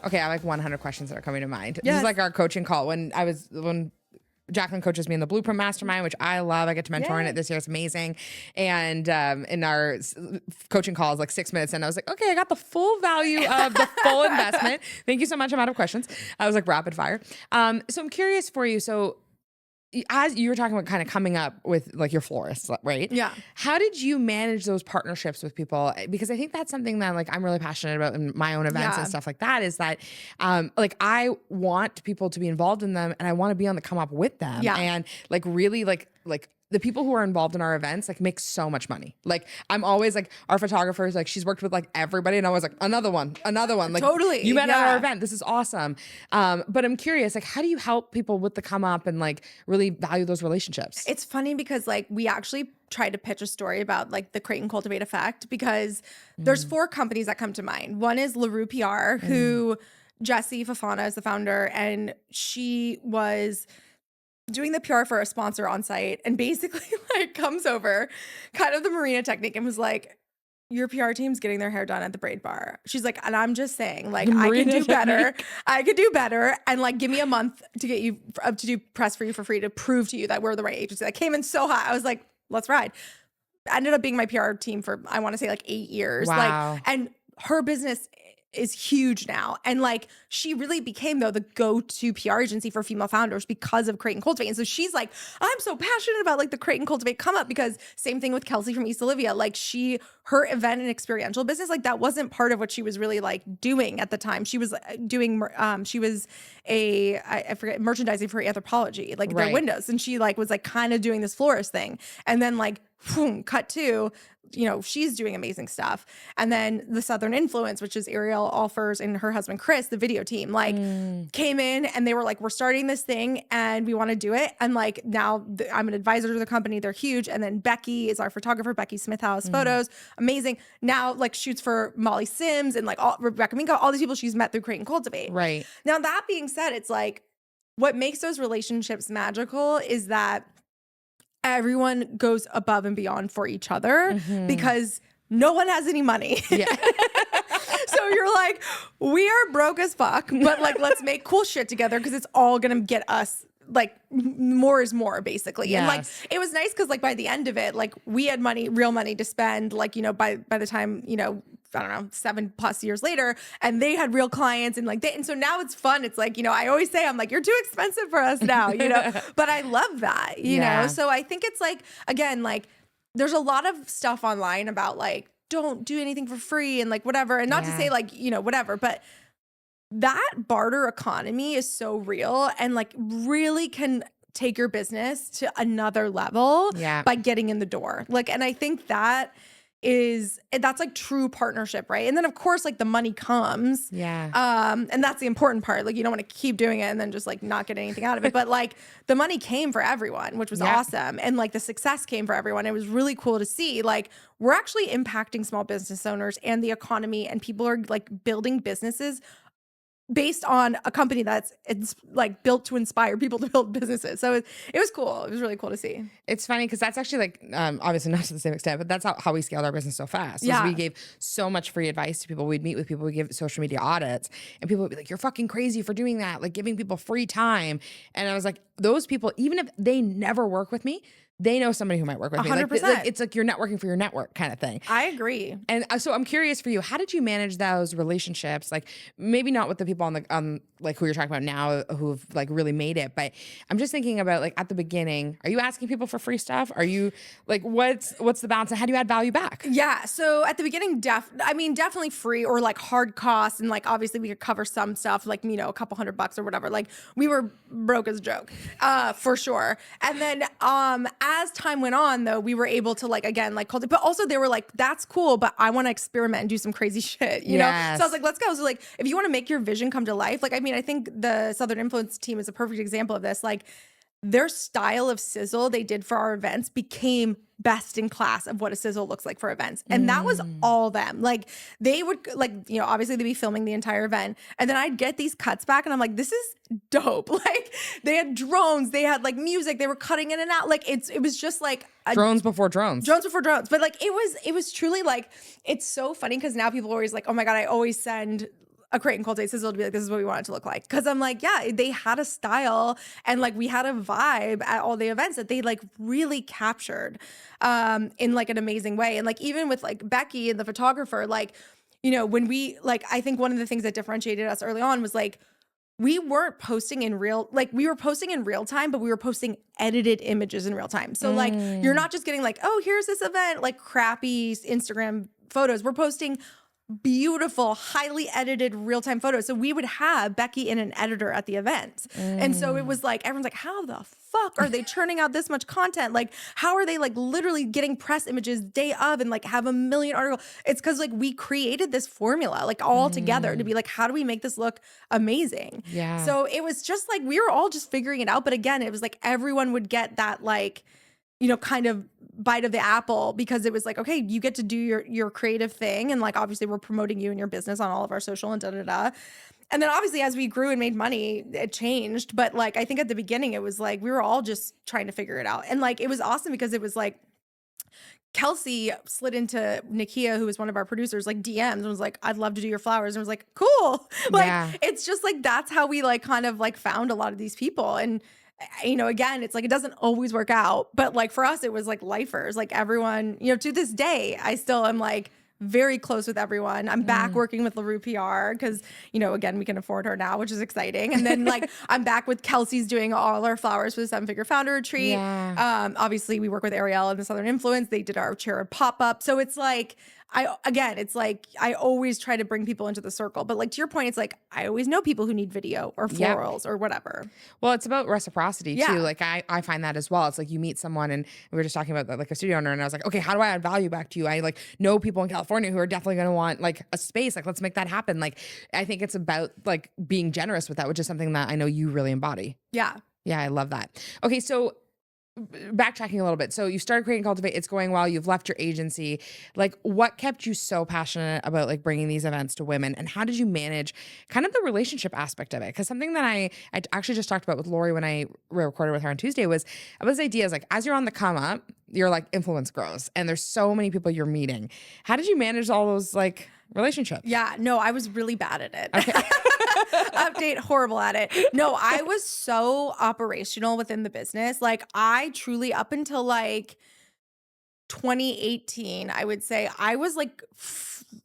Okay, I have like 100 questions that are coming to mind. This Yes. is like our coaching call. When Jaclyn coaches me in the Blueprint Mastermind, which I love. I get to mentor in Yay. it this year. It's amazing. And in our coaching calls, like 6 minutes in, I was like, okay, I got the full value of the full investment. Thank you so much. I'm out of questions. I was like rapid fire. So I'm curious for you. So as you were talking about kind of coming up with like your florist, right? Yeah. How did you manage those partnerships with people? Because I think that's something that like I'm really passionate about in my own events Yeah. and stuff like that, is that like I want people to be involved in them and I want to be on the come up with them. Yeah. And like really like the people who are involved in our events like make so much money. Like I'm always like, our photographers, like she's worked with like everybody, and I was like, another one. Like Totally. you met at Yeah. our event. This is awesome. But I'm curious, like how do you help people with the come up and like really value those relationships? It's funny because like we actually tried to pitch a story about like the Create and Cultivate effect, because there's 4 companies that come to mind. One is LaRue PR, who Jessie Fafana is the founder, and she was doing the PR for a sponsor on site, and basically like comes over kind of the Marina technique and was like, your PR team's getting their hair done at the braid bar. She's like, and I'm just saying, like, I could do better. I could do better. And like, give me a month to get you to do press for you for free to prove to you that we're the right agency. That came in so hot. I was like, let's ride. Ended up being my PR team for, I want to say like 8 years. Wow. Like, and her business is huge now. And like, she really became though the go-to PR agency for female founders because of Create and Cultivate. And so she's like, I'm so passionate about like the Create and Cultivate come up, because same thing with Kelsey from East Olivia. Like her event and experiential business, like that wasn't part of what she was really like doing at the time. She was doing, she was I forget, merchandising for Anthropology, like their windows. And she like was like kind of doing this florist thing. And then like, boom, cut to, you know, she's doing amazing stuff. And then the Southern Influence, which is Ariel Offers and her husband Chris, the video team, like came in and they were like, we're starting this thing and we want to do it. And like now I'm an advisor to the company. They're huge. And then Becky is our photographer, Becky Smithhouse Photos. Amazing. Now like shoots for Molly Sims and like Rebecca Minko, all these people she's met through Create and Cultivate. Right. Now that being said, it's like what makes those relationships magical is that everyone goes above and beyond for each other because no one has any money. Yeah. So you're like, we are broke as fuck, but like, let's make cool shit together because it's all going to get us like more is more basically. Yes. And like, it was nice because like by the end of it, like we had money, real money to spend, like, you know, by the time, you know, I don't know, 7+ years later, and they had real clients and like and so now it's fun. It's like, you know, I always say, I'm like, you're too expensive for us now, you know, but I love that, you know? So I think it's like, again, like there's a lot of stuff online about like, don't do anything for free and like whatever. And not to say like, you know, whatever, but that barter economy is so real and like really can take your business to another level by getting in the door. Like, and I think that's like true partnership, right? And then of course, like the money comes. Yeah. And that's the important part. Like you don't want to keep doing it and then just like not get anything out of it. But like the money came for everyone, which was awesome. And like the success came for everyone. It was really cool to see like we're actually impacting small business owners and the economy, and people are like building businesses based on a company it's like built to inspire people to build businesses. So it was cool. It was really cool to see. It's funny because that's actually like, obviously not to the same extent, but that's how we scaled our business so fast. Yeah. We gave so much free advice to people. We'd meet with people, we give social media audits, and people would be like, you're fucking crazy for doing that. Like giving people free time. And I was like, those people, even if they never work with me, they know somebody who might work with me. 100%. Like, it's like you're networking for your network kind of thing. I agree. And so I'm curious for you, how did you manage those relationships? Like maybe not with the people on the like who you're talking about now who've like really made it, but I'm just thinking about like at the beginning, are you asking people for free stuff? Are you like, what's the balance and how do you add value back? Yeah. So at the beginning, definitely free or like hard costs. And like, obviously we could cover some stuff like, you know, a couple $100 or whatever. Like we were broke as a joke, for sure. And then, as time went on though, we were able to like, again, like cultivate, but also they were like, that's cool, but I want to experiment and do some crazy shit, you know? So I was like, let's go. So like, if you want to make your vision come to life, like, I mean, I think the Southern Influence team is a perfect example of this. Like their style of sizzle they did for our events became best in class of what a sizzle looks like for events. And that was all them. Like they would like, you know, obviously they'd be filming the entire event. And then I'd get these cuts back and I'm like, this is dope. Like they had drones, they had like music, they were cutting in and out. Like it was just like drones before drones. Drones before drones. But like it was truly like, it's so funny because now people are always like, oh my God, I always send a Create and Cultivate sizzle to be like, this is what we want it to look like. Cause I'm like, yeah, they had a style and like we had a vibe at all the events that they like really captured in like an amazing way. And like even with like Becky and the photographer, like, you know, when we like, I think one of the things that differentiated us early on was like, we weren't posting in we were posting in real time, but we were posting edited images in real time. So like, you're not just getting like, oh, here's this event, like crappy Instagram photos. We're posting beautiful, highly edited real-time photos. So we would have Becky and an editor at the event. And so it was like, everyone's like, how the fuck are they churning out this much content? Like, how are they like literally getting press images day of and like have a million articles? It's because like we created this formula like all together to be like, how do we make this look amazing? Yeah. So it was just like, we were all just figuring it out. But again, it was like everyone would get that like, you know, kind of bite of the apple because it was like, okay, you get to do your creative thing. And like, obviously we're promoting you and your business on all of our social and da-da-da. And then obviously as we grew and made money, it changed. But like, I think at the beginning, it was like, we were all just trying to figure it out. And like, it was awesome because it was like, Kelsey slid into Nakia, who was one of our producers, like DMs and was like, I'd love to do your flowers. And was like, cool. Like, it's just like, that's how we like kind of like found a lot of these people. And you know, again, it's like, it doesn't always work out, but like for us, it was like lifers, like everyone, you know, to this day, I still am like very close with everyone. I'm back working with LaRue PR because, you know, again, we can afford her now, which is exciting. And then like, I'm back with Kelsey's doing all our flowers for the 7-Figure Founder Retreat. Yeah. Obviously we work with Ariel and the Southern Influence. They did our Cherub pop-up. So it's like, it's like, I always try to bring people into the circle, but like to your point, it's like, I always know people who need video or florals or whatever. Well, it's about reciprocity too. Like I find that as well. It's like you meet someone and we were just talking about that, like a studio owner. And I was like, okay, how do I add value back to you? I like know people in California who are definitely going to want like a space. Like, let's make that happen. Like, I think it's about like being generous with that, which is something that I know you really embody. Yeah. Yeah. I love that. Okay. So backtracking a little bit. So you started Create and Cultivate. It's going well. You've left your agency. Like, what kept you so passionate about like bringing these events to women, and how did you manage kind of the relationship aspect of it? Because something that I actually just talked about with Lori when I recorded with her on Tuesday was about this idea is like, as you're on the come up, your like influence grows, and there's so many people you're meeting. How did you manage all those like relationships? Yeah, no, I was really bad at it. Okay. Update, horrible at it. No, I was so operational within the business. Like I truly, up until like 2018, I would say I was like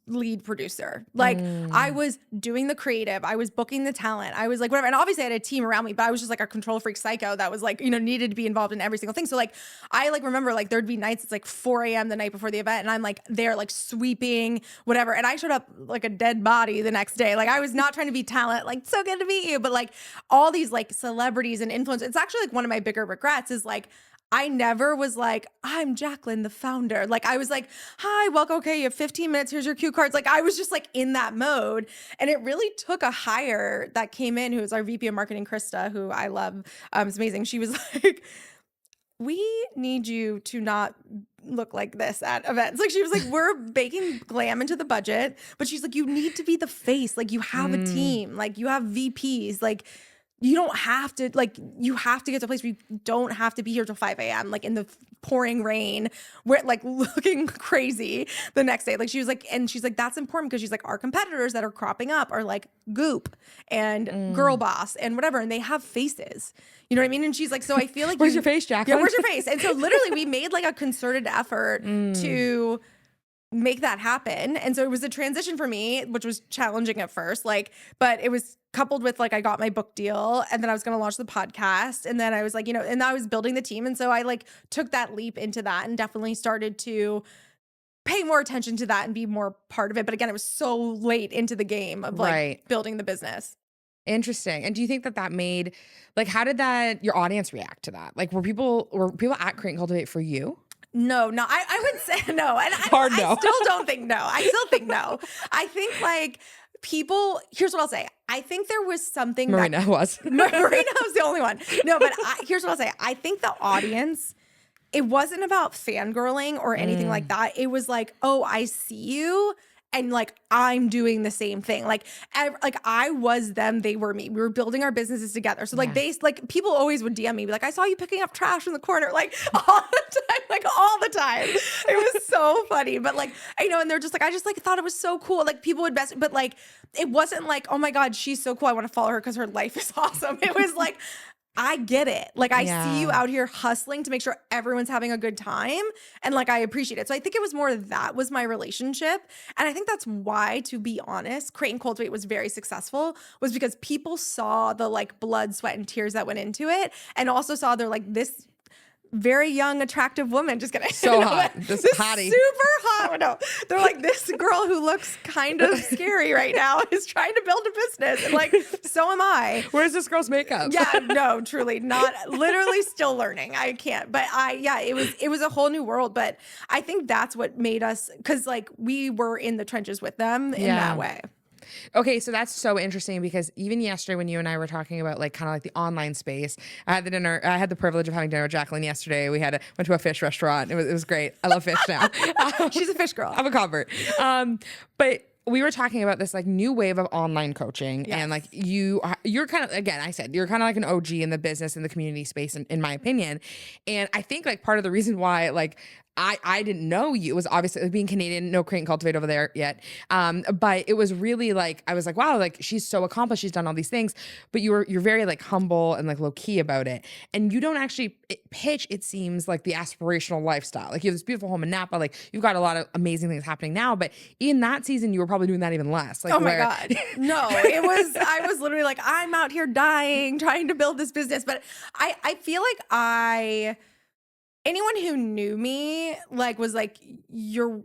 lead producer. Like I was doing the creative, I was booking the talent, I was like whatever. And obviously I had a team around me, but I was just like a control freak psycho that was like, you know, needed to be involved in every single thing. So like I like remember like there'd be nights it's like 4 a.m. the night before the event and I'm like there like sweeping whatever, and I showed up like a dead body the next day. Like I was not trying to be talent, like so good to meet you, but like all these like celebrities and influencers. It's actually like one of my bigger regrets is like I never was like, I'm Jaclyn, the founder. Like I was like, hi, welcome. Okay, you have 15 minutes. Here's your cue cards. Like I was just like in that mode. And it really took a hire that came in, who was our VP of marketing, Krista, who I love. It's amazing. She was like, we need you to not look like this at events. Like she was like, we're baking glam into the budget, but she's like, you need to be the face. Like you have a team, like you have VPs, like you don't have to, like, you have to get to a place where you don't have to be here till 5 a.m., like in the pouring rain, where like looking crazy the next day. Like she was like, and she's like, that's important because she's like, our competitors that are cropping up are like Goop and Girl Boss and whatever, and they have faces. You know what I mean? And she's like, so I feel like where's your face, Jaclyn? Yeah, where's your face? And so literally we made like a concerted effort to make that happen. And so it was a transition for me, which was challenging at first, like, but it was coupled with like, I got my book deal and then I was going to launch the podcast. And then I was like, you know, and I was building the team. And so I like took that leap into that and definitely started to pay more attention to that and be more part of it. But again, it was so late into the game of like building the business. Interesting. And do you think that made, like, how did your audience react to that? Like, were people at Create and Cultivate for you? No, I would say no. And Hard no. I still don't think no. I still think no. I think like people, here's what I'll say. I think there was something Marina was the only one. No, but here's what I'll say. I think the audience, it wasn't about fangirling or anything like that. It was like, oh, I see you. And like, I'm doing the same thing. Like, like I was them, they were me. We were building our businesses together. So like like people always would DM me, be like, I saw you picking up trash in the corner, like all the time, like all the time. It was so funny. But like, you know, and they're just like, I just like thought it was so cool. Like people would but like, it wasn't like, oh my God, she's so cool, I want to follow her because her life is awesome. It was like, I get it. Like I see you out here hustling to make sure everyone's having a good time. And like, I appreciate it. So I think it was more that was my relationship. And I think that's why, to be honest, Create and Cultivate was very successful, was because people saw the like blood, sweat, and tears that went into it. And also saw they're like, this very young, attractive woman, just gonna so hot, this hottie, super hot. No, they're like, this girl who looks kind of scary right now is trying to build a business, and like, so am I. Where's this girl's makeup? Yeah, no, truly not. Literally, still learning. I can't, but it was a whole new world. But I think that's what made us, because like we were in the trenches with them in that way. Okay, so that's so interesting because even yesterday when you and I were talking about like kind of like the online space, I had the privilege of having dinner with Jaclyn yesterday. We went to a fish restaurant. It was great. I love fish now. She's a fish girl. I'm a convert. But we were talking about this like new wave of online coaching, and like you're kind of, again, I said you're kind of like an OG in the business and the community space, in my opinion. And I think like part of the reason why like I didn't know you was obviously being Canadian, no Create and Cultivate over there yet. But it was really like, I was like, wow, like she's so accomplished. She's done all these things, but you're very like humble and like low key about it. And you don't actually pitch, it seems like the aspirational lifestyle. Like you have this beautiful home in Napa. Like you've got a lot of amazing things happening now, but in that season, you were probably doing that even less. Like, oh my God. No, I was literally like, I'm out here dying, trying to build this business. But I feel like anyone who knew me like was like, you're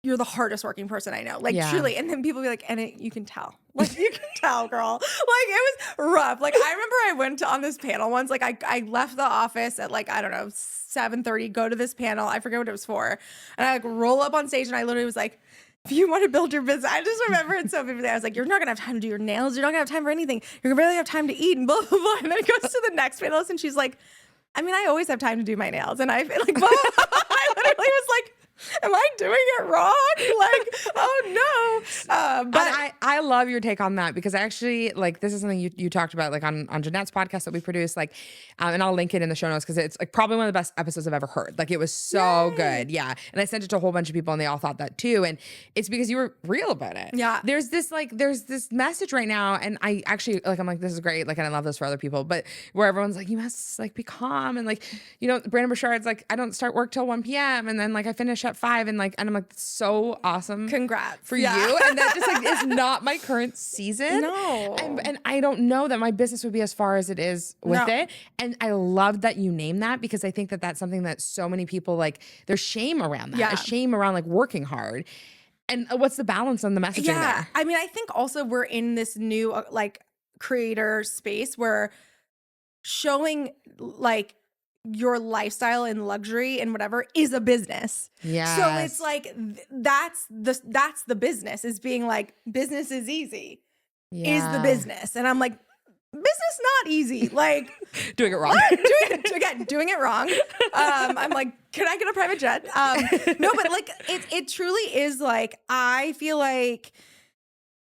the hardest working person I know, like truly. And then people be like, and you can tell, like you can tell, girl. Like it was rough. Like I remember I went on this panel once. Like I left the office at like, I don't know, 7:30, go to this panel. I forget what it was for, and I like roll up on stage and I literally was like, if you want to build your business, I just remember it so vividly. I was like, you're not gonna have time to do your nails. You're not gonna have time for anything. You're gonna barely have time to eat and blah, blah, blah. And then it goes to the next panelist and she's like, I mean, I always have time to do my nails. And I feel like, I literally was like, am I doing it wrong? Like, oh no. But I love your take on that, because I actually, like, this is something you talked about, like on Jeanette's podcast that we produced, like, and I'll link it in the show notes because it's like probably one of the best episodes I've ever heard. Like it was so good. Yeah. And I sent it to a whole bunch of people and they all thought that too. And it's because you were real about it. Yeah. There's this message right now. And I actually, like, I'm like, this is great. Like, and I love this for other people, but where everyone's like, you must like be calm. And like, you know, Brandon Bouchard's like, I don't start work till 1 p.m. And then like I finish at 5, and like, and I'm like, so awesome. Congrats for you. And that just like is not my current season. No. And I don't know that my business would be as far as it is with it. And I love that you name that, because I think that that's something that so many people, like, there's shame around that. Yeah. Shame around like working hard. And what's the balance on the messaging there? I mean, I think also we're in this new like creator space where showing like your lifestyle and luxury and whatever is a business. Yeah. So it's like that's the business, is being like, business is easy. Is the business. And I'm like, business not easy. Like doing it wrong. Doing it wrong. I'm like, can I get a private jet? No, but like it truly is like, I feel like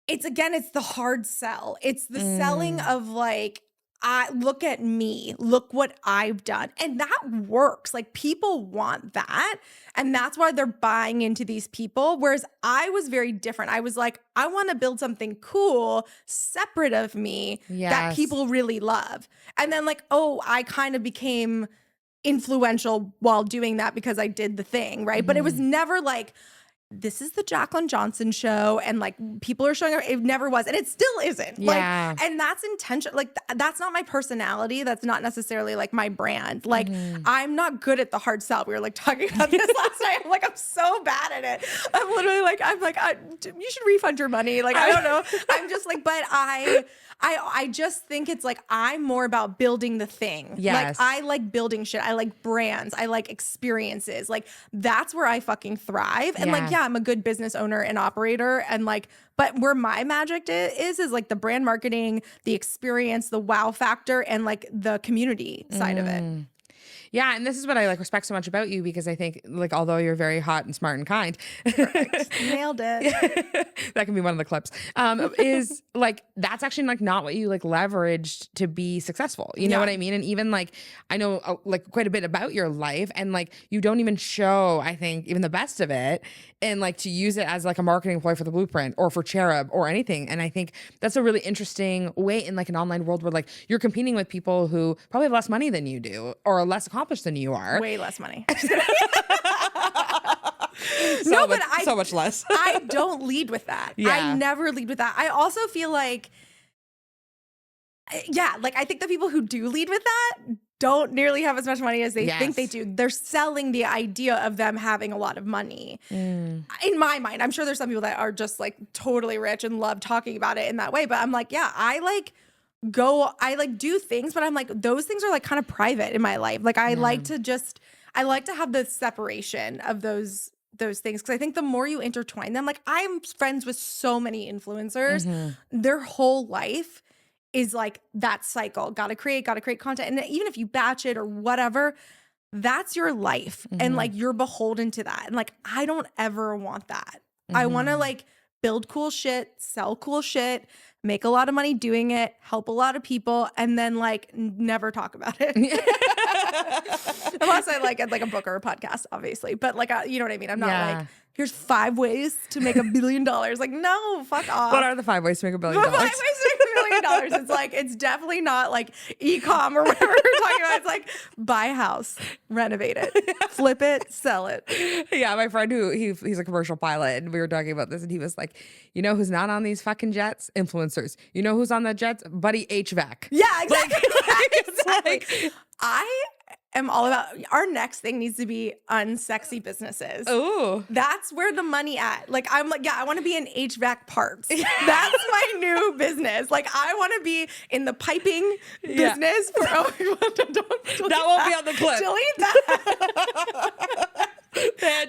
it's the hard sell. It's the selling of like, look at me, look what I've done. And that works. Like people want that. And that's why they're buying into these people. Whereas I was very different. I was like, I want to build something cool, separate of me, that people really love. And then like, I kind of became influential while doing that because I did the thing, right? But it was never like, this is the Jaclyn Johnson show, and like people are showing her. It never was, and it still isn't. Yeah. Like, and that's intentional. Like that's not my personality. That's not necessarily like my brand. Like I'm not good at the hard sell. We were like talking about this last night. I'm like, I'm so bad at it. I'm literally like, you should refund your money. Like I don't know. I'm just like, but I just think it's like, I'm more about building the thing. Yes. Like I like building shit. I like brands. I like experiences. Like that's where I fucking thrive. And like, I'm a good business owner and operator. And like, but where my magic is like the brand marketing, the experience, the wow factor, and like the community side of it. Yeah, and this is what I like respect so much about you, because I think like although you're very hot and smart and kind, Nailed it. that can be one of the clips. Is like that's actually like not what you like leveraged to be successful. You know what I mean? And even like I know like quite a bit about your life, and like you don't even show, I think, even the best of it, and like to use it as like a marketing ploy for the Blueprint or for Cherub or anything. And I think that's a really interesting way in like an online world where like you're competing with people who probably have less money than you do or are less accomplished than you are. Way less money. So much less. I don't lead with that. Yeah. I never lead with that. I also feel like, like I think the people who do lead with that don't nearly have as much money as they think they do. They're selling the idea of them having a lot of money. In my mind, I'm sure there's some people that are just like totally rich and love talking about it in that way. But I'm like, yeah, I like do things, but I'm like, those things are like kind of private in my life. Like I like to have the separation of those things. Cause I think the more you intertwine them, like I'm friends with so many influencers, their whole life is like that cycle. Gotta create content. And even if you batch it or whatever, that's your life. And like you're beholden to that. And like, I don't ever want that. I want to like build cool shit, sell cool shit, make a lot of money doing it, help a lot of people, and then like never talk about it. Unless I like it like a book or a podcast, obviously. But like, you know what I mean? I'm not like, here's 5 ways to make $1 billion. Like, no, fuck off. What are the 5 ways to make $1 billion? 5 ways to make $1 billion. It's like, it's definitely not like e-com or whatever we're talking about. It's like buy a house, renovate it, flip it, sell it. Yeah, my friend he's a commercial pilot, and we were talking about this, and he was like, you know who's not on these fucking jets? Influencers. You know who's on the jets? Buddy HVAC. Yeah, exactly. Exactly. Like, I am all about, our next thing needs to be unsexy businesses. Ooh. That's where the money at. Like, I'm like, yeah, I want to be in HVAC parts. That's my new business. Like, I want to be in the piping business. For, don't that won't be on the clip. Delete that.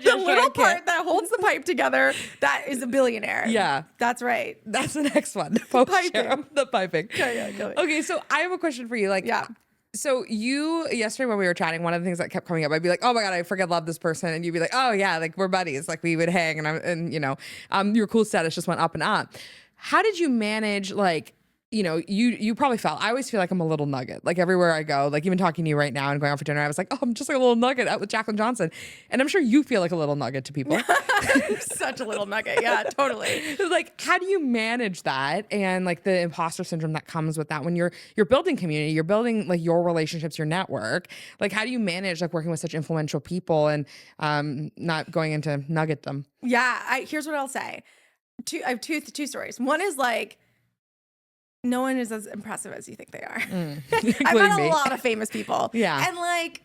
The little part that holds the pipe together, that is a billionaire. Yeah. That's right. That's the next one. The piping. The piping. Yeah, okay, so I have a question for you. Like, so you, yesterday when we were chatting, one of the things that kept coming up, I'd be like, oh my God, I freaking love this person. And you'd be like, oh yeah, like we're buddies. Like we would hang, and you know, your cool status just went up and up. How did you manage, like, you know, you probably felt, I always feel like I'm a little nugget. Like everywhere I go, like even talking to you right now and going out for dinner, I was like, oh, I'm just like a little nugget out with Jaclyn Johnson. And I'm sure you feel like a little nugget to people. Such a little nugget. Yeah, totally. Like, how do you manage that and like the imposter syndrome that comes with that when you're building community, you're building like your relationships, your network? Like, how do you manage like working with such influential people and not going into nugget them? Yeah, here's what I'll say. I have two stories. One is like, no one is as impressive as you think they are. I've met a lot of famous people. Yeah. And like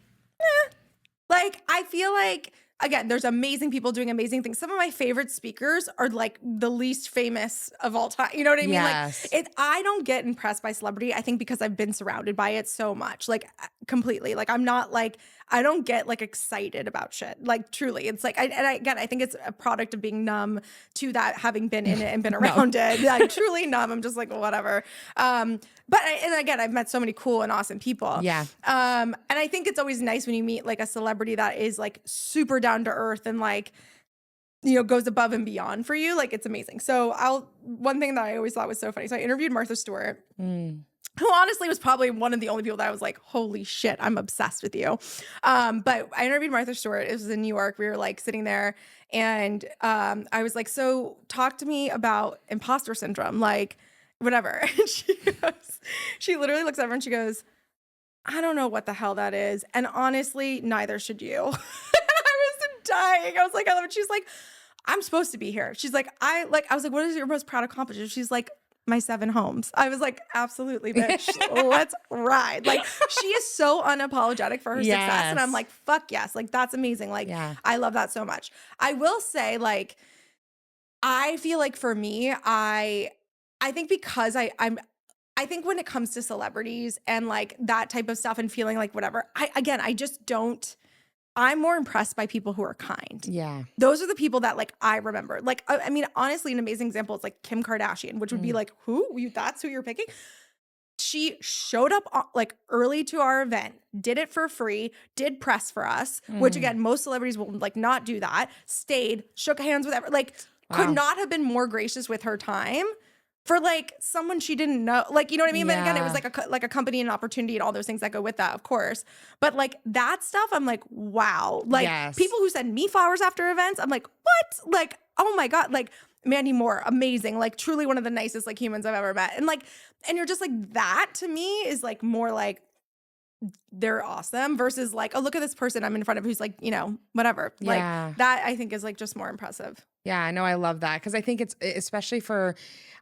I feel like, again, there's amazing people doing amazing things. Some of my favorite speakers are like the least famous of all time. You know what I mean? Yes. Like I don't get impressed by celebrity. I think because I've been surrounded by it so much, like completely. Like I'm not like, I don't get like excited about shit. Like truly, it's like, I think it's a product of being numb to that, having been in it and been around it. Like truly numb. I'm just like, whatever. But again, I've met so many cool and awesome people. Yeah. And I think it's always nice when you meet like a celebrity that is like super down to earth and like, you know, goes above and beyond for you. Like it's amazing. So one thing that I always thought was so funny. So I interviewed Martha Stewart. Who honestly was probably one of the only people that I was like, holy shit, I'm obsessed with you. But I interviewed Martha Stewart. It was in New York. We were like sitting there and I was like, so talk to me about imposter syndrome, like whatever. And she literally looks over and she goes, I don't know what the hell that is. And honestly, neither should you. And I was dying. I was like, I love it. She's like, I'm supposed to be here. She's like, I was like, what is your most proud accomplishment? She's like, my 7 homes. I was like, absolutely, bitch. Let's ride. Like, she is so unapologetic for her success. And I'm like, fuck yes. Like, that's amazing. Like, I love that so much. I will say, like, I feel like for me, I think because I think when it comes to celebrities and like that type of stuff and feeling like whatever, I just don't, I'm more impressed by people who are kind. Yeah. Those are the people that like I remember. Like, I mean, honestly, an amazing example is like Kim Kardashian, which would be like, that's who you're picking? she showed up like early to our event, did it for free, did press for us, which again, most celebrities will like not do that, stayed, shook hands with everyone, like could not have been more gracious with her time for like someone she didn't know. Like, you know what I mean? But again, it was like a company and an opportunity and all those things that go with that, of course. But like that stuff, I'm like, wow. Like people who send me flowers after events, I'm like, what? Like, oh my God. Like Mandy Moore, amazing. Like truly one of the nicest like humans I've ever met. And like, and you're just like, that to me is like more like, they're awesome versus like, oh, look at this person I'm in front of who's like, you know, whatever. Like that I think is like just more impressive. Yeah, I know. I love that because I think it's especially for,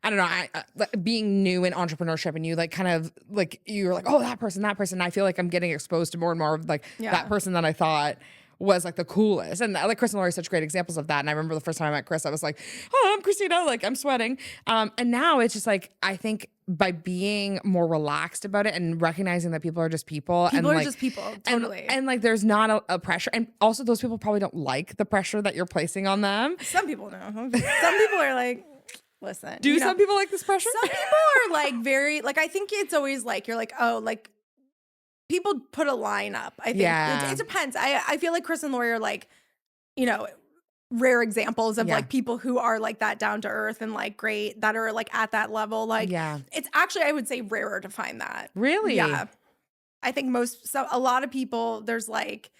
I don't know, being new in entrepreneurship and you like kind of like, you're like, oh, that person. I feel like I'm getting exposed to more and more of like that person that I thought was like the coolest. And like Chris and Lori are such great examples of that. And I remember the first time I met Chris, I was like, oh, I'm Christina, like I'm sweating. And now it's just like, I think by being more relaxed about it and recognizing that people are just people. People and are like, just people, totally. And like there's not a pressure. And also those people probably don't like the pressure that you're placing on them. Some people know. Some people are like, listen. Do some people like this pressure? Some people are like very, like I think it's always like, you're like, oh, like people put a line up. I think it depends. I feel like Chris and Lori are like, you know, rare examples of like people who are like that down to earth and like great that are like at that level. Like it's actually, I would say rarer to find that. Really? Yeah. I think a lot of people, there's like,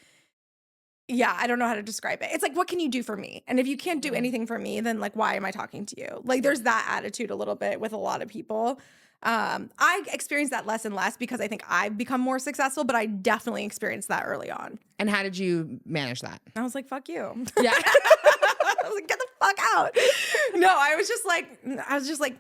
I don't know how to describe it. It's like, what can you do for me? And if you can't do anything for me, then like, why am I talking to you? Like there's that attitude a little bit with a lot of people. I experience that less and less because I think I've become more successful, but I definitely experienced that early on. And how did you manage that? I was like, fuck you. Yeah. I was like, get the fuck out. No, I was just like,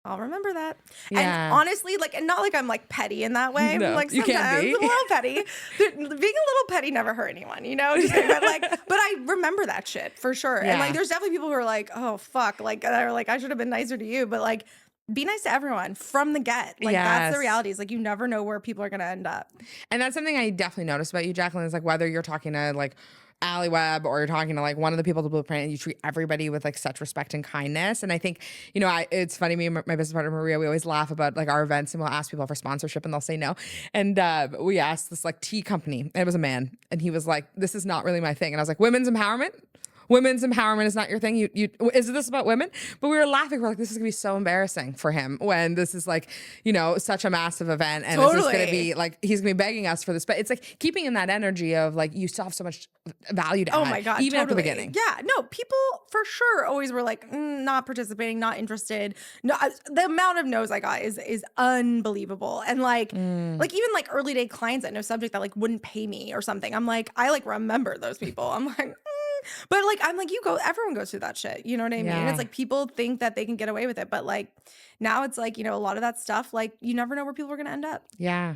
I'll remember that. Yeah. And honestly, like, and not like I'm like petty in that way. No, like you sometimes can be. a little petty. Being a little petty never hurt anyone, you know? But I remember that shit for sure. Yeah. And like, there's definitely people who are like, oh fuck, like, are like, I should have been nicer to you, but like, be nice to everyone from the get. Like that's the reality. Is like you never know where people are gonna end up. And that's something I definitely noticed about you, Jaclyn, is like whether you're talking to like Allie Webb or you're talking to like one of the people at the Blueprint, and you treat everybody with like such respect and kindness. And I think, you know, it's funny, me and my business partner Maria, we always laugh about like our events and we'll ask people for sponsorship and they'll say no. And we asked this like tea company, and it was a man, and he was like, this is not really my thing. And I was like, women's empowerment is not your thing. Is this about women? But we were laughing. We're like, this is gonna be so embarrassing for him when this is like, you know, such a massive event, and this is gonna be like, he's gonna be begging us for this. But it's like keeping in that energy of like, you still have so much value to add. Oh my God, even at the beginning. Yeah, no, people for sure always were like, not participating, not interested. No, the amount of no's I got is unbelievable. And like even like early day clients at No Subject that like wouldn't pay me or something. I'm like, I like remember those people. I'm like. But like, I'm like, everyone goes through that shit. You know what I mean? Yeah. It's like people think that they can get away with it. But like now it's like, you know, a lot of that stuff, like you never know where people are going to end up. Yeah.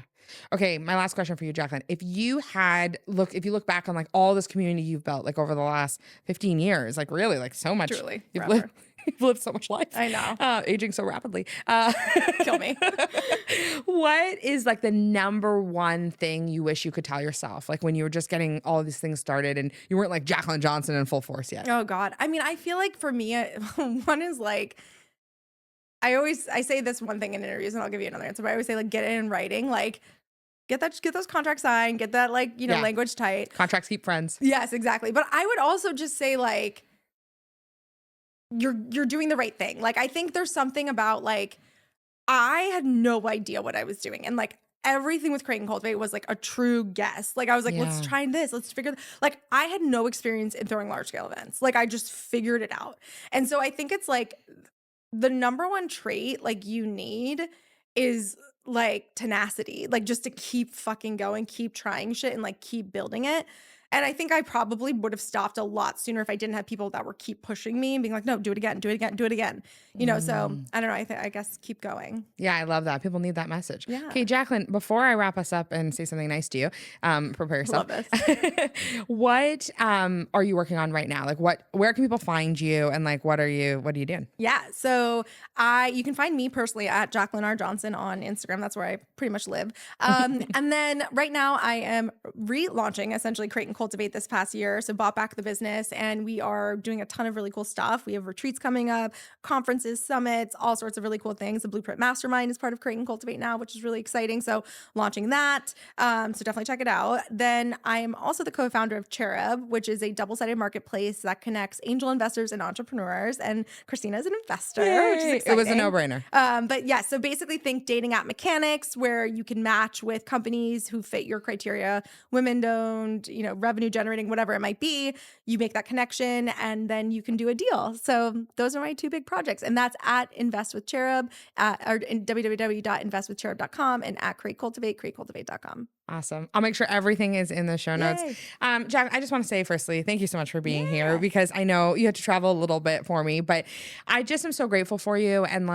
Okay. My last question for you, Jaclyn. If you look back on like all this community you've built, like over the last 15 years, like really like so much. Truly. You've lived so much life. I know. Aging so rapidly. Kill me. What is like the number one thing you wish you could tell yourself? Like when you were just getting all of these things started and you weren't like Jaclyn Johnson in full force yet. Oh God. I mean, I feel like for me, one is like, I say this one thing in interviews and I'll give you another answer, but I always say like, get it in writing, like get those contracts signed, get that like, you know, language tight. Contracts keep friends. Yes, exactly. But I would also just say like, you're doing the right thing. Like, I think there's something about like, I had no idea what I was doing. And like everything with Create and Cultivate was like a true guess. Like I was like, let's try this. Let's figure like I had no experience in throwing large scale events. Like I just figured it out. And so I think it's like the number one trait like you need is like tenacity. Like just to keep fucking going, keep trying shit and like keep building it. And I think I probably would have stopped a lot sooner if I didn't have people that were keep pushing me and being like, no, do it again, do it again, do it again. You know, so I don't know. I guess keep going. Yeah, I love that. People need that message. Yeah. Okay, Jaclyn, before I wrap us up and say something nice to you, prepare yourself. Love this. What are you working on right now? Like where can people find you and like what are you doing? Yeah. So you can find me personally at Jaclyn R. Johnson on Instagram. That's where I pretty much live. And then right now I am relaunching essentially Create and Cultivate this past year. So bought back the business, and we are doing a ton of really cool stuff. We have retreats coming up, conferences, summits, all sorts of really cool things. The Blueprint Mastermind is part of Create and Cultivate now, which is really exciting. So launching that. So definitely check it out. Then I am also the co-founder of Cherub, which is a double-sided marketplace that connects angel investors and entrepreneurs. And Christina is an investor, which is Yay. exciting. It was a no-brainer. But yeah, so basically think dating app mechanics where you can match with companies who fit your criteria, women-owned, revenue generating, whatever it might be. You make that connection and then you can do a deal. So those are my two big projects. And that's at Invest with Cherub, or in www.investwithcherub.com, and at Create Cultivate, createcultivate.com. Awesome. I'll make sure everything is in the show notes. Jack, I just want to say firstly, thank you so much for being here, because I know you had to travel a little bit for me, but I just am so grateful for you. And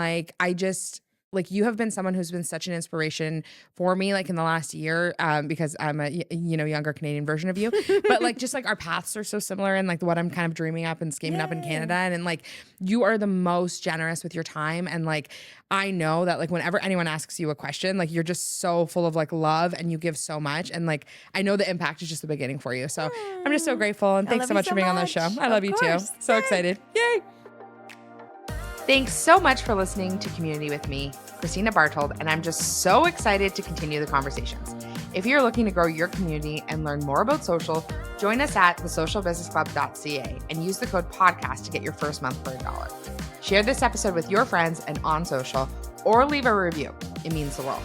you have been someone who's been such an inspiration for me, in the last year, because I'm a, younger Canadian version of you, but our paths are so similar, and what I'm kind of dreaming up and scheming up in Canada. And you are the most generous with your time. And I know that whenever anyone asks you a question, you're just so full of love, and you give so much. And I know the impact is just the beginning for you. So I'm just so grateful. And thanks so much for being on the show. I love you too. So excited. Yay. Thanks so much for listening to Community with me, Christina Bartold, and I'm just so excited to continue the conversations. If you're looking to grow your community and learn more about social, join us at thesocialbusinessclub.ca and use the code podcast to get your first month for $1. Share this episode with your friends and on social, or leave a review. It means the world.